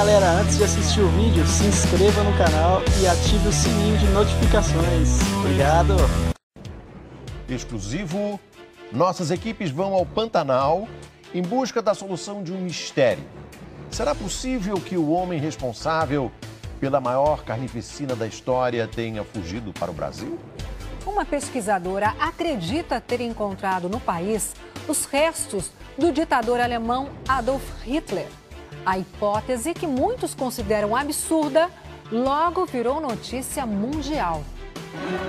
galera, antes de assistir o vídeo, se inscreva no canal e ative o sininho de notificações. Obrigado! Exclusivo, nossas equipes vão ao Pantanal em busca da solução de um mistério. Será possível que o homem responsável pela maior carnificina da história tenha fugido para o Brasil? Uma pesquisadora acredita ter encontrado no país os restos do ditador alemão Adolf Hitler. A hipótese, que muitos consideram absurda, logo virou notícia mundial.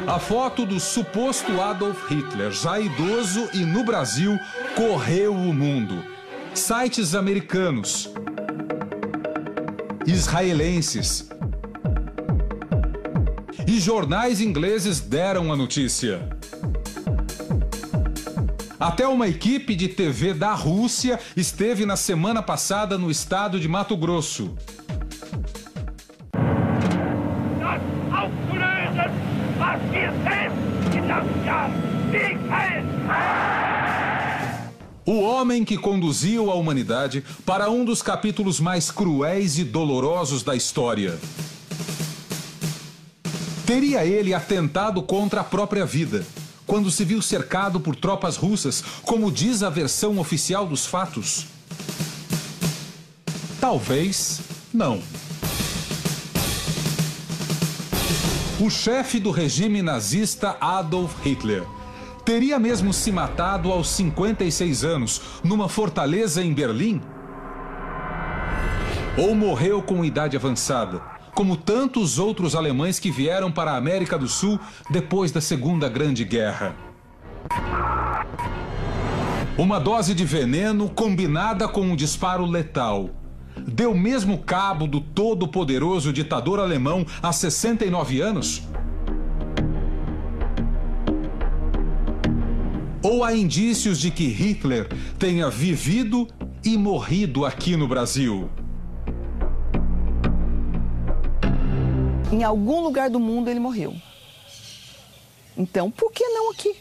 A foto do suposto Adolf Hitler, já idoso e no Brasil, correu o mundo. Sites americanos, israelenses e jornais ingleses deram a notícia. Até uma equipe de TV da Rússia esteve na semana passada no estado de Mato Grosso. O homem que conduziu a humanidade para um dos capítulos mais cruéis e dolorosos da história. Teria ele atentado contra a própria vida, quando se viu cercado por tropas russas, como diz a versão oficial dos fatos? Talvez não. O chefe do regime nazista Adolf Hitler teria mesmo se matado aos 56 anos, numa fortaleza em Berlim? Ou morreu com idade avançada, como tantos outros alemães que vieram para a América do Sul depois da Segunda Grande Guerra? Uma dose de veneno combinada com um disparo letal deu mesmo cabo do todo-poderoso ditador alemão há 69 anos? Ou há indícios de que Hitler tenha vivido e morrido aqui no Brasil? Em algum lugar do mundo ele morreu. Então, por que não aqui?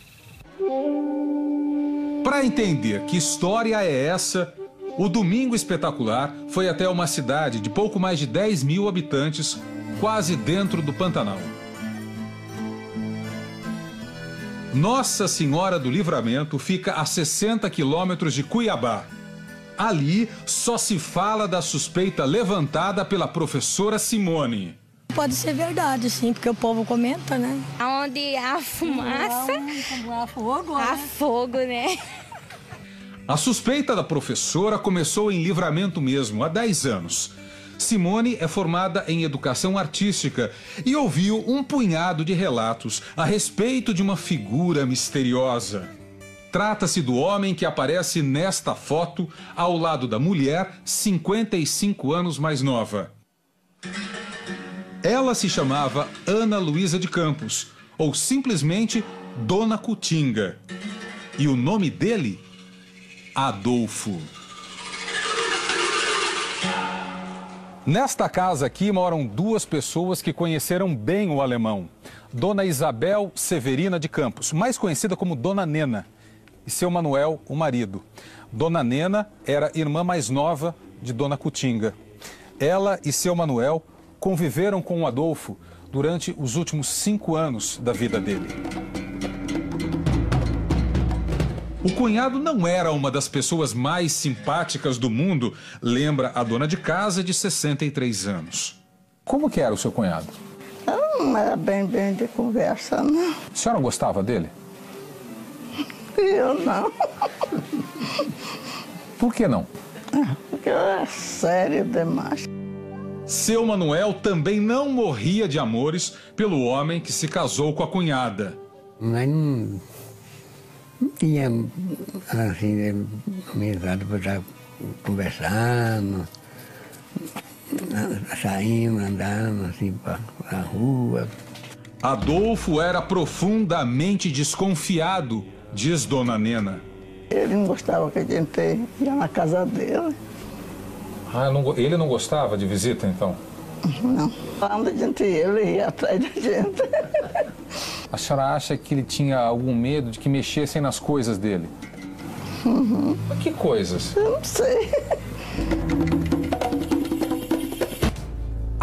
Para entender que história é essa, o Domingo Espetacular foi até uma cidade de pouco mais de 10 mil habitantes, quase dentro do Pantanal. Nossa Senhora do Livramento fica a 60 quilômetros de Cuiabá. Ali só se fala da suspeita levantada pela professora Simone. Pode ser verdade, sim, porque o povo comenta, né? Onde há fumaça, há fogo, há fogo, né? A suspeita da professora começou em Livramento mesmo, há 10 anos. Simone é formada em educação artística e ouviu um punhado de relatos a respeito de uma figura misteriosa. Trata-se do homem que aparece nesta foto ao lado da mulher 55 anos mais nova. Ela se chamava Ana Luísa de Campos, ou simplesmente Dona Cutinga. E o nome dele? Adolfo. Nesta casa aqui moram duas pessoas que conheceram bem o alemão. Dona Isabel Severina de Campos, mais conhecida como Dona Nena, e seu Manuel, o marido. Dona Nena era irmã mais nova de Dona Cutinga. Ela e seu Manuel conviveram com o Adolfo durante os últimos 5 anos da vida dele. O cunhado não era uma das pessoas mais simpáticas do mundo, lembra a dona de casa de 63 anos. Como que era o seu cunhado? Não era bem de conversa, não. A senhora gostava dele? Eu não. Por que não? Porque eu era sério demais. Seu Manuel também não morria de amores pelo homem que se casou com a cunhada. Mas não tinha, assim, amizade para estar conversando, saindo, andando, assim, para a rua. Adolfo era profundamente desconfiado, diz Dona Nena. Ele não gostava que a gente ia na casa dele. Ah, ele não gostava de visita, então? Não. Quando a gente ia, ele ia atrás da gente. A senhora acha que ele tinha algum medo de que mexessem nas coisas dele? Uhum. Mas que coisas? Eu não sei.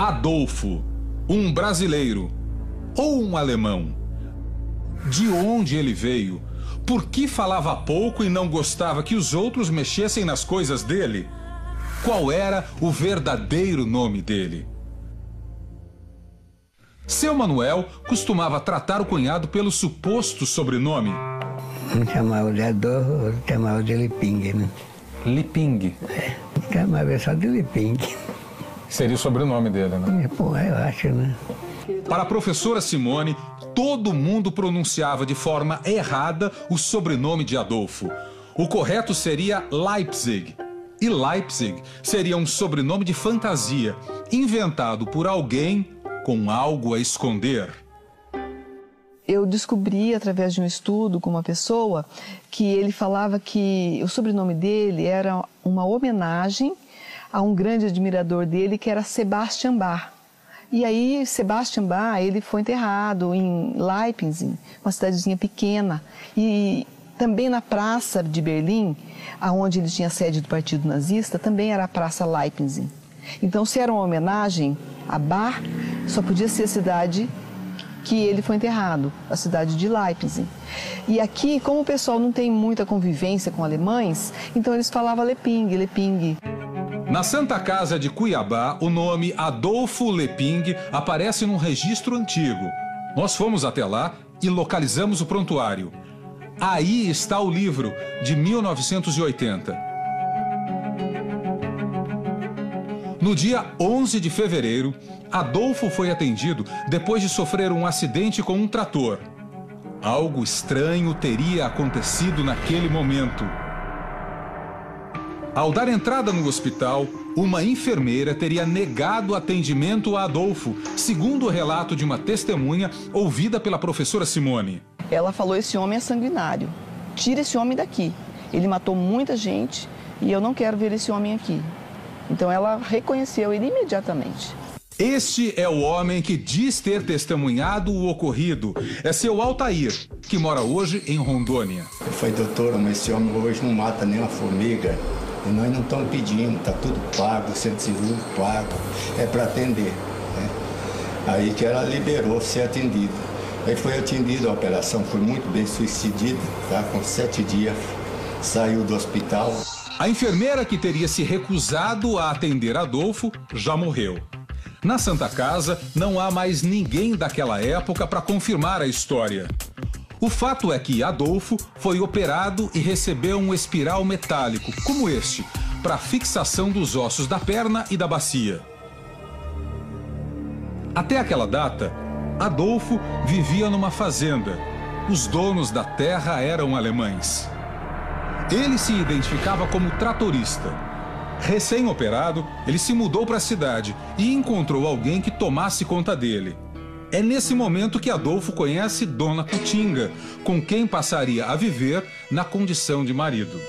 Adolfo, um brasileiro ou um alemão? De onde ele veio? Por que falava pouco e não gostava que os outros mexessem nas coisas dele? Qual era o verdadeiro nome dele? Seu Manuel costumava tratar o cunhado pelo suposto sobrenome. Um chamava de Adolfo, outro chamava de Liping, né? Liping? É, chamava só de Liping. Seria o sobrenome dele, né? Pô, eu acho, né? Para a professora Simone, todo mundo pronunciava de forma errada o sobrenome de Adolfo. O correto seria Leipzig. E Leipzig seria um sobrenome de fantasia, inventado por alguém com algo a esconder. Eu descobri, através de um estudo com uma pessoa, que ele falava que o sobrenome dele era uma homenagem a um grande admirador dele, que era Sebastian Bach. E aí, Sebastian Bach, ele foi enterrado em Leipzig, uma cidadezinha pequena. E também na praça de Berlim, onde ele tinha sede do Partido Nazista, também era a Praça Leipzig. Então, se era uma homenagem a Bach, só podia ser a cidade que ele foi enterrado, a cidade de Leipzig. E aqui, como o pessoal não tem muita convivência com alemães, então eles falavam Leping, Leping. Na Santa Casa de Cuiabá, o nome Adolfo Leping aparece num registro antigo. Nós fomos até lá e localizamos o prontuário. Aí está o livro, de 1980. No dia 11 de fevereiro, Adolfo foi atendido depois de sofrer um acidente com um trator. Algo estranho teria acontecido naquele momento. Ao dar entrada no hospital, uma enfermeira teria negado atendimento a Adolfo, segundo o relato de uma testemunha ouvida pela professora Simone. Ela falou: esse homem é sanguinário, tira esse homem daqui. Ele matou muita gente e eu não quero ver esse homem aqui. Então ela reconheceu ele imediatamente. Este é o homem que diz ter testemunhado o ocorrido. É seu Altair, que mora hoje em Rondônia. Foi, doutora, mas esse homem hoje não mata nem uma formiga. E nós não estamos pedindo, está tudo pago, centro cirúrgico pago, é para atender. Né? Aí que ela liberou ser atendido. Aí foi atendido, a operação foi muito bem sucedida, tá? Com 7 dias saiu do hospital. A enfermeira que teria se recusado a atender Adolfo já morreu. Na Santa Casa, não há mais ninguém daquela época para confirmar a história. O fato é que Adolfo foi operado e recebeu um espiral metálico, como este, para fixação dos ossos da perna e da bacia. Até aquela data, Adolfo vivia numa fazenda. Os donos da terra eram alemães. Ele se identificava como tratorista. Recém-operado, ele se mudou para a cidade e encontrou alguém que tomasse conta dele. É nesse momento que Adolfo conhece Dona Cutinga, com quem passaria a viver na condição de marido.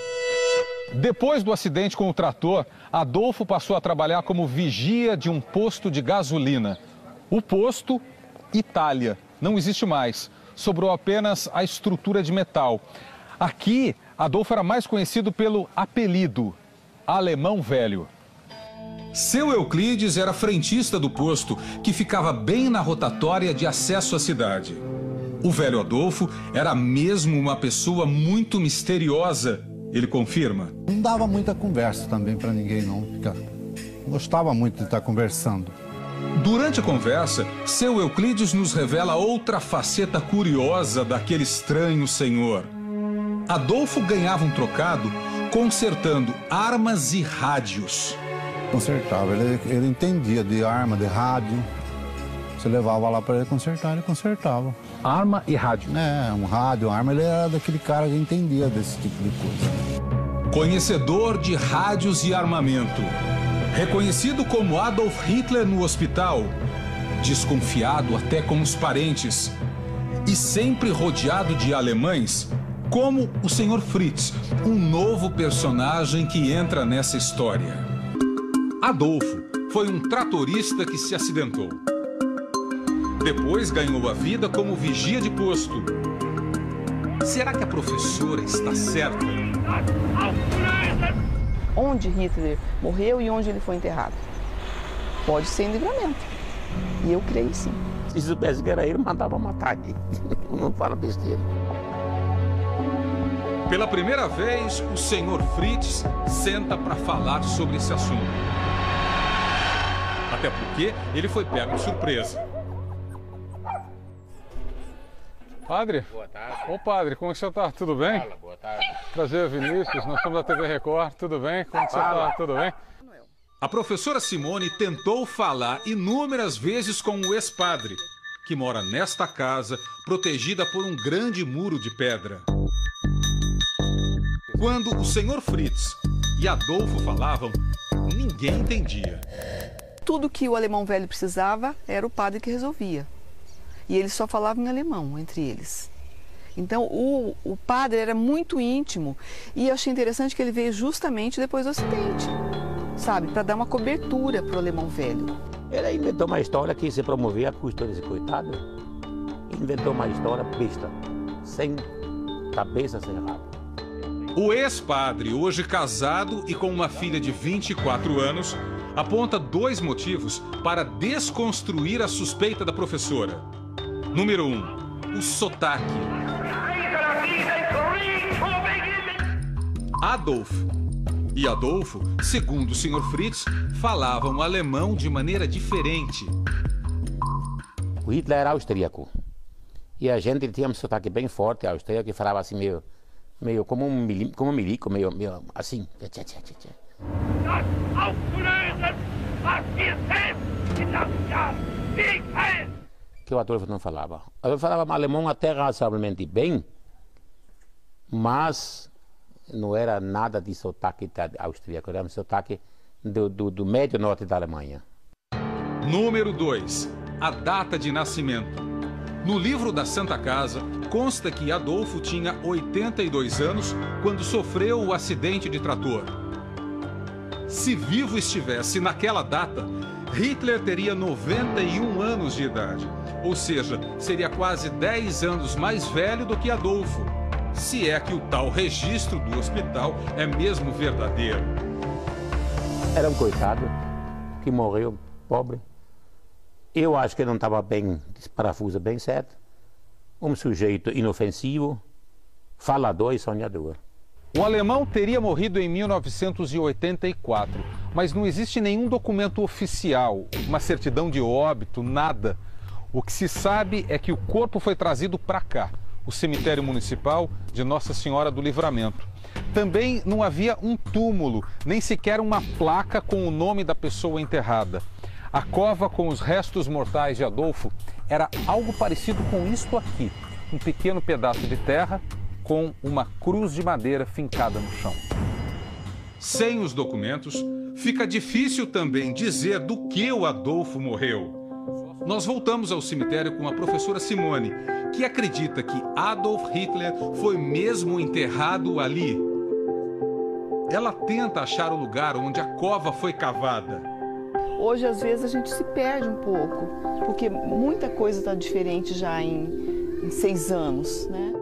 Depois do acidente com o trator, Adolfo passou a trabalhar como vigia de um posto de gasolina. O posto, Itália, não existe mais. Sobrou apenas a estrutura de metal. Aqui, Adolfo era mais conhecido pelo apelido Alemão Velho. Seu Euclides era frentista do posto, que ficava bem na rotatória de acesso à cidade. O velho Adolfo era mesmo uma pessoa muito misteriosa, ele confirma. Não dava muita conversa também para ninguém, não. Gostava muito de estar conversando. Durante a conversa, seu Euclides nos revela outra faceta curiosa daquele estranho senhor. Adolfo ganhava um trocado consertando armas e rádios. Consertava, ele entendia de arma, de rádio. Você levava lá para ele consertar, ele consertava. Arma e rádio? É, um rádio, arma, ele era daquele cara que entendia desse tipo de coisa. Conhecedor de rádios e armamento. Reconhecido como Adolf Hitler no hospital. Desconfiado até com os parentes. E sempre rodeado de alemães, como o Sr. Fritz, um novo personagem que entra nessa história. Adolfo foi um tratorista que se acidentou. Depois ganhou a vida como vigia de posto. Será que a professora está certa? Onde Hitler morreu e onde ele foi enterrado? Pode ser em Livramento. E eu creio sim. Se soubesse que era ele, mandava matar ele. Não fala besteira. Pela primeira vez, o senhor Fritz senta para falar sobre esse assunto. Até porque ele foi pego de surpresa. Padre? Boa tarde. Ô padre, como é que você está? Tudo bem? Fala, boa tarde. Prazer, Vinícius. Nós estamos da TV Record. Tudo bem? Como você está? Tudo bem? A professora Simone tentou falar inúmeras vezes com o ex-padre, que mora nesta casa, protegida por um grande muro de pedra. Quando o senhor Fritz e Adolfo falavam, ninguém entendia. Tudo que o alemão velho precisava era o padre que resolvia. E eles só falavam em alemão entre eles. Então o padre era muito íntimo e eu achei interessante que ele veio justamente depois do acidente, sabe? Para dar uma cobertura para o alemão velho. Ele inventou uma história que se promovia a custo desse coitado. Inventou uma história besta, sem cabeça, sem rabo. O ex-padre, hoje casado e com uma filha de 24 anos, aponta 2 motivos para desconstruir a suspeita da professora. Número 1, o sotaque. Adolfo, segundo o Sr. Fritz, falavam alemão de maneira diferente. O Hitler era austríaco. E a gente tinha um sotaque bem forte austríaco, que falava assim meio como um milico, meio assim. Que o Adolfo não falava. O Adolfo falava alemão até razoavelmente bem, mas não era nada de sotaque austríaco, era um sotaque do médio norte da Alemanha. Número 2, a data de nascimento. No livro da Santa Casa, consta que Adolfo tinha 82 anos quando sofreu o acidente de trator. Se vivo estivesse naquela data, Hitler teria 91 anos de idade, ou seja, seria quase 10 anos mais velho do que Adolfo, se é que o tal registro do hospital é mesmo verdadeiro. Era um coitado que morreu pobre. Eu acho que não estava bem, parafuso bem certo. Um sujeito inofensivo, falador e sonhador. O alemão teria morrido em 1984, mas não existe nenhum documento oficial, uma certidão de óbito, nada. O que se sabe é que o corpo foi trazido para cá, o cemitério municipal de Nossa Senhora do Livramento. Também não havia um túmulo, nem sequer uma placa com o nome da pessoa enterrada. A cova com os restos mortais de Adolfo era algo parecido com isto aqui, um pequeno pedaço de terra com uma cruz de madeira fincada no chão. Sem os documentos, fica difícil também dizer do que o Adolfo morreu. Nós voltamos ao cemitério com a professora Simone, que acredita que Adolf Hitler foi mesmo enterrado ali. Ela tenta achar o lugar onde a cova foi cavada. Hoje, às vezes, a gente se perde um pouco, porque muita coisa está diferente já em 6 anos, né?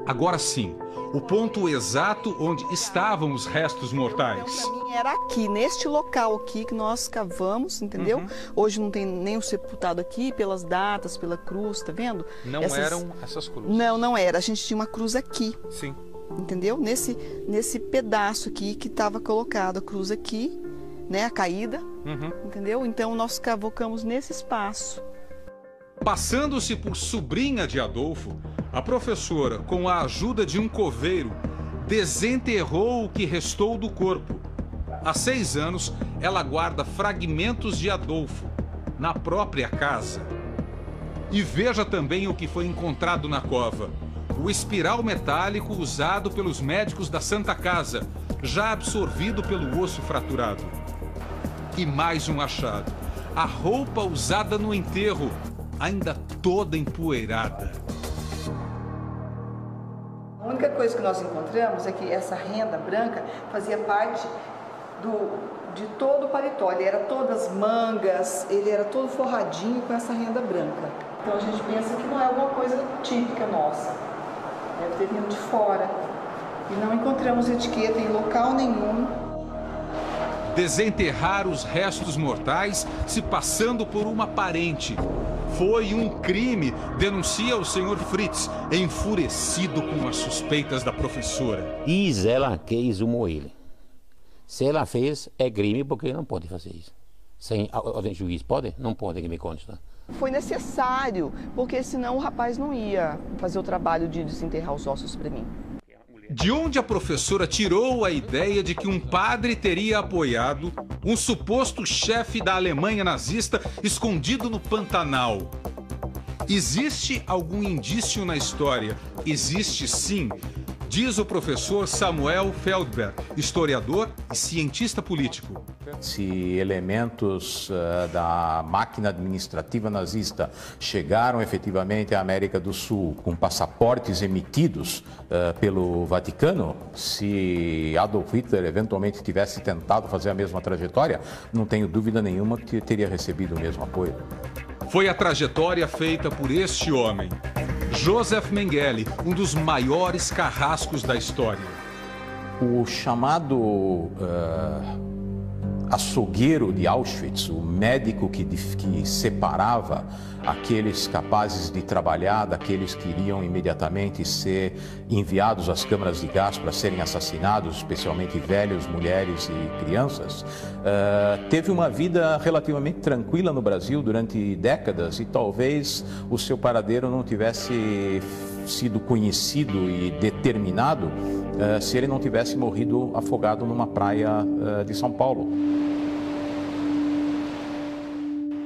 Agora sim, o ponto exato onde estavam os restos mortais. Para mim era aqui, neste local aqui que nós cavamos, entendeu? Hoje não tem nem o sepultado aqui, pelas datas, pela cruz, tá vendo? Não eram essas cruzes? Não era. A gente tinha uma cruz aqui. Sim. Entendeu? Nesse pedaço aqui que estava colocado a cruz aqui, né? A caída, entendeu? Então nós cavocamos nesse espaço. Passando-se por sobrinha de Adolfo, a professora, com a ajuda de um coveiro, desenterrou o que restou do corpo. Há 6 anos, ela guarda fragmentos de Adolfo na própria casa. E veja também o que foi encontrado na cova: o espiral metálico usado pelos médicos da Santa Casa, já absorvido pelo osso fraturado. E mais um achado: a roupa usada no enterro, ainda toda empoeirada. A única coisa que nós encontramos é que essa renda branca fazia parte de todo o paletó. Ele era todas mangas, ele era todo forradinho com essa renda branca. Então a gente pensa que não é alguma coisa típica nossa. Deve ter vindo de fora. E não encontramos etiqueta em local nenhum. desenterrar os restos mortais se passando por uma parente. Foi um crime, denuncia o senhor Fritz, enfurecido com as suspeitas da professora. Diz ela que exumou ele. Se ela fez, é crime porque não pode fazer isso. Sem ordem de juiz, pode? Não pode, que me consta. Foi necessário, porque senão o rapaz não ia fazer o trabalho de desenterrar os ossos para mim. De onde a professora tirou a ideia de que um padre teria apoiado um suposto chefe da Alemanha nazista escondido no Pantanal? Existe algum indício na história? Existe sim, diz o professor Samuel Feldberg, historiador e cientista político. Se elementos da máquina administrativa nazista chegaram efetivamente à América do Sul com passaportes emitidos pelo Vaticano, se Adolf Hitler eventualmente tivesse tentado fazer a mesma trajetória, não tenho dúvida nenhuma que teria recebido o mesmo apoio. Foi a trajetória feita por este homem, Joseph Mengele, um dos maiores carrascos da história. O chamado açougueiro de Auschwitz, o médico que separava aqueles capazes de trabalhar daqueles que iriam imediatamente ser enviados às câmaras de gás para serem assassinados, especialmente velhos, mulheres e crianças, teve uma vida relativamente tranquila no Brasil durante décadas e talvez o seu paradeiro não tivesse sido conhecido e determinado se ele não tivesse morrido afogado numa praia de São Paulo.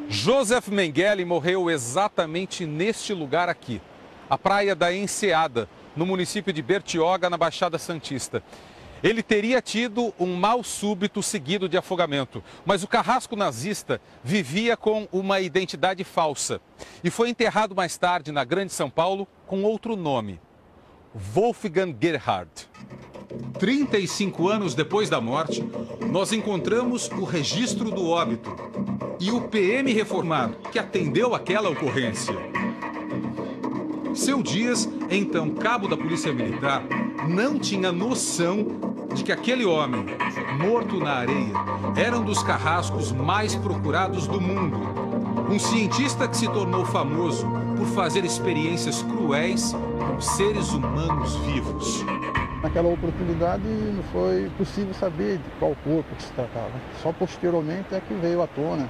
Joseph Mengele morreu exatamente neste lugar aqui, a praia da Enseada, no município de Bertioga, na Baixada Santista. Ele teria tido um mal súbito seguido de afogamento, mas o carrasco nazista vivia com uma identidade falsa e foi enterrado mais tarde na Grande São Paulo com outro nome, Wolfgang Gerhard. 35 anos depois da morte, nós encontramos o registro do óbito e o PM reformado que atendeu aquela ocorrência. Seu Dias, então cabo da Polícia Militar, não tinha noção de que aquele homem, morto na areia, era um dos carrascos mais procurados do mundo. Um cientista que se tornou famoso por fazer experiências cruéis com seres humanos vivos. Naquela oportunidade não foi possível saber de qual corpo que se tratava. Só posteriormente é que veio à tona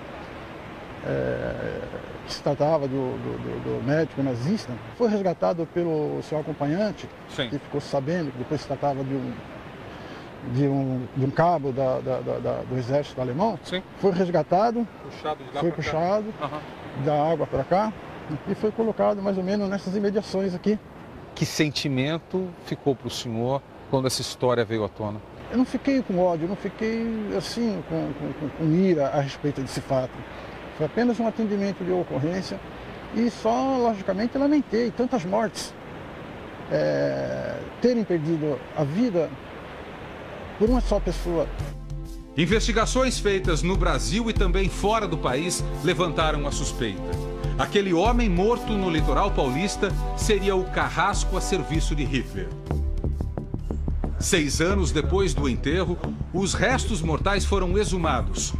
que se tratava do médico nazista. Foi resgatado pelo seu acompanhante, Sim. que ficou sabendo que depois se tratava de um cabo do exército alemão. Sim. Foi resgatado, foi puxado da água para cá e foi colocado mais ou menos nessas imediações aqui. Que sentimento ficou para o senhor quando essa história veio à tona? Eu não fiquei com ódio, eu não fiquei assim com ira a respeito desse fato. Foi apenas um atendimento de ocorrência e só, logicamente, lamentei tantas mortes. Terem perdido a vida por uma só pessoa. Investigações feitas no Brasil e também fora do país levantaram a suspeita. Aquele homem morto no litoral paulista seria o carrasco a serviço de Hitler. 6 anos depois do enterro, os restos mortais foram exumados.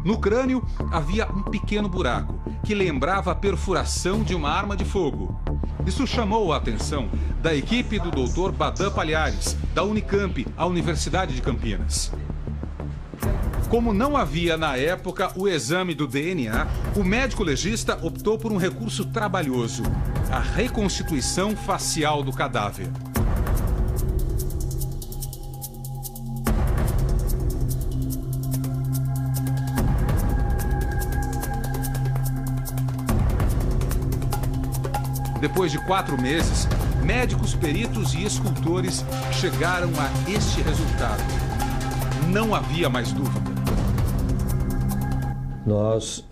No crânio havia um pequeno buraco que lembrava a perfuração de uma arma de fogo. Isso chamou a atenção da equipe do Dr. Badan Palhares, da Unicamp, a Universidade de Campinas. Como não havia na época o exame do DNA, o médico legista optou por um recurso trabalhoso: a reconstituição facial do cadáver. Depois de 4 meses, médicos, peritos e escultores chegaram a este resultado. Não havia mais dúvida. Nós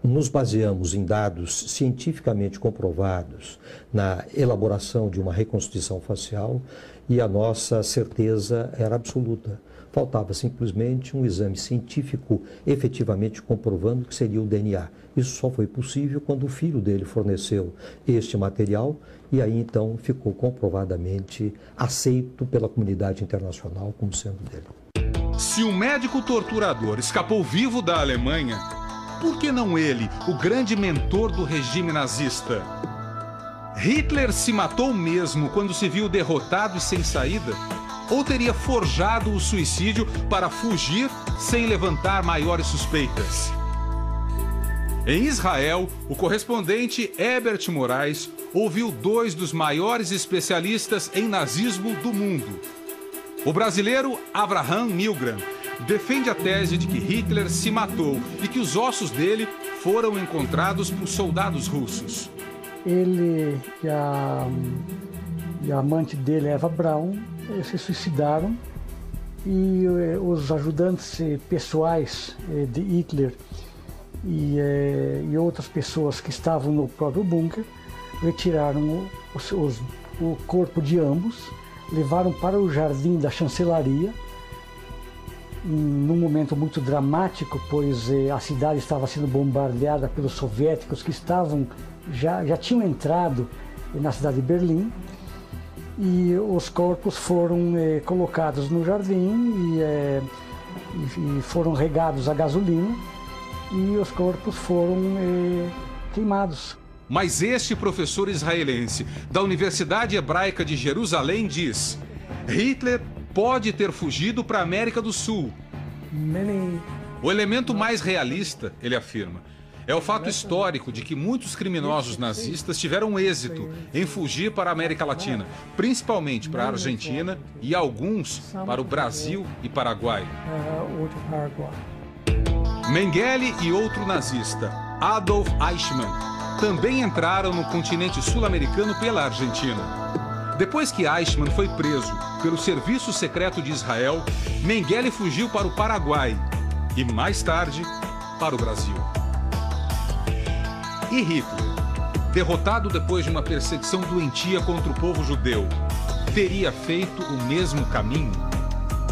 nos baseamos em dados cientificamente comprovados na elaboração de uma reconstituição facial e a nossa certeza era absoluta. Faltava simplesmente um exame científico efetivamente comprovando que seria o DNA. Isso só foi possível quando o filho dele forneceu este material e aí então ficou comprovadamente aceito pela comunidade internacional como sendo dele. Se um médico torturador escapou vivo da Alemanha, por que não ele, o grande mentor do regime nazista? Hitler se matou mesmo quando se viu derrotado e sem saída? Ou teria forjado o suicídio para fugir sem levantar maiores suspeitas? Em Israel, o correspondente Herbert Moraes ouviu dois dos maiores especialistas em nazismo do mundo. O brasileiro Avraham Milgram defende a tese de que Hitler se matou e que os ossos dele foram encontrados por soldados russos. Ele e a amante dele, Eva Braun, se suicidaram e os ajudantes pessoais de Hitler e outras pessoas que estavam no próprio bunker retiraram o corpo de ambos, levaram para o jardim da chancelaria, num momento muito dramático, pois a cidade estava sendo bombardeada pelos soviéticos que já tinham entrado na cidade de Berlim, e os corpos foram colocados no jardim e foram regados a gasolina, e os corpos foram queimados. Mas este professor israelense da Universidade Hebraica de Jerusalém diz: Hitler pode ter fugido para a América do Sul. O elemento mais realista, ele afirma, é o fato histórico de que muitos criminosos nazistas tiveram êxito em fugir para a América Latina, principalmente para a Argentina e alguns para o Brasil e Paraguai. Mengele e outro nazista, Adolf Eichmann, também entraram no continente sul-americano pela Argentina. Depois que Eichmann foi preso pelo Serviço Secreto de Israel, Mengele fugiu para o Paraguai e, mais tarde, para o Brasil. E Hitler, derrotado depois de uma perseguição doentia contra o povo judeu, teria feito o mesmo caminho?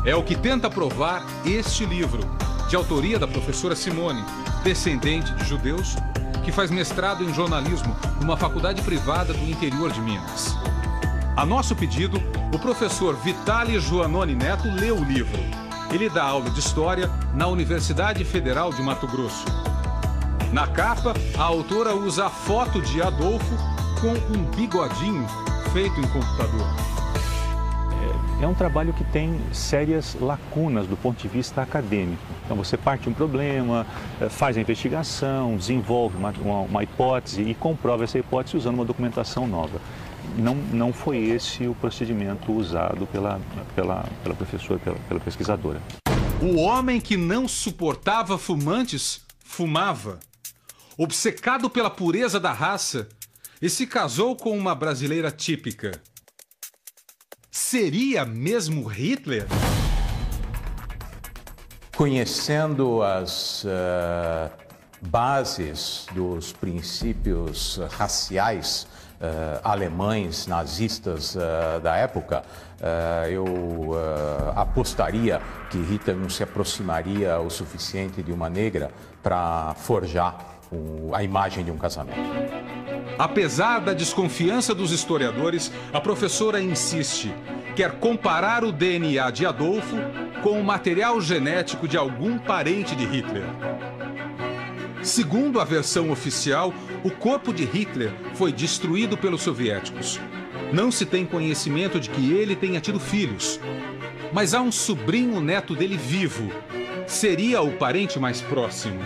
É o que tenta provar este livro, de autoria da professora Simone, descendente de judeus, que faz mestrado em jornalismo numa faculdade privada do interior de Minas. A nosso pedido, o professor Vitali Joanoni Neto leu o livro. Ele dá aula de História na Universidade Federal de Mato Grosso. Na capa, a autora usa a foto de Adolfo com um bigodinho feito em computador. É um trabalho que tem sérias lacunas do ponto de vista acadêmico. Então você parte de um problema, faz a investigação, desenvolve uma hipótese e comprova essa hipótese usando uma documentação nova. Não foi esse o procedimento usado pela professora, pela pesquisadora. O homem que não suportava fumantes, fumava. Obcecado pela pureza da raça, e se casou com uma brasileira típica. Seria mesmo Hitler? Conhecendo as bases dos princípios raciais alemães, nazistas da época, eu apostaria que Hitler não se aproximaria o suficiente de uma negra para forjar a imagem de um casamento. Apesar da desconfiança dos historiadores, a professora insiste. Quer comparar o DNA de Adolfo com o material genético de algum parente de Hitler. Segundo a versão oficial, o corpo de Hitler foi destruído pelos soviéticos. Não se tem conhecimento de que ele tenha tido filhos. Mas há um sobrinho neto dele vivo. Seria o parente mais próximo.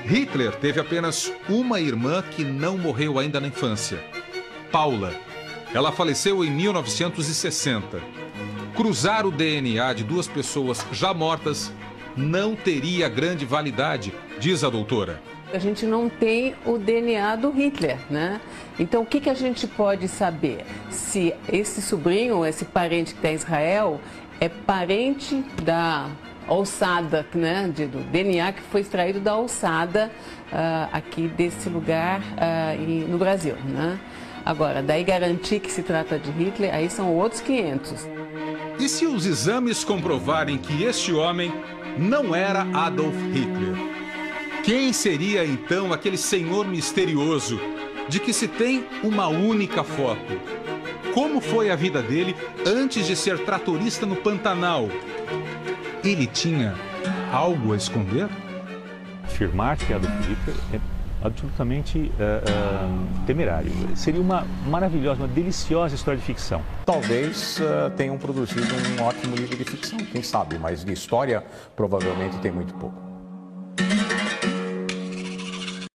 Hitler teve apenas uma irmã que não morreu ainda na infância, Paula. Ela faleceu em 1960. Cruzar o DNA de duas pessoas já mortas não teria grande validade, diz a doutora. A gente não tem o DNA do Hitler, né? Então, o que a gente pode saber? Se esse sobrinho, esse parente que está em Israel, é parente da alçada, né, do DNA que foi extraído da alçada aqui desse lugar no Brasil, né? Agora, daí garantir que se trata de Hitler, aí são outros 500. E se os exames comprovarem que este homem não era Adolf Hitler? Quem seria então aquele senhor misterioso de que se tem uma única foto? como foi a vida dele antes de ser tratorista no Pantanal. Ele tinha algo a esconder? Afirmar que Adolf Hitler é absolutamente temerário. Seria uma maravilhosa, uma deliciosa história de ficção. Talvez tenham produzido um ótimo livro de ficção, quem sabe, mas de história provavelmente tem muito pouco.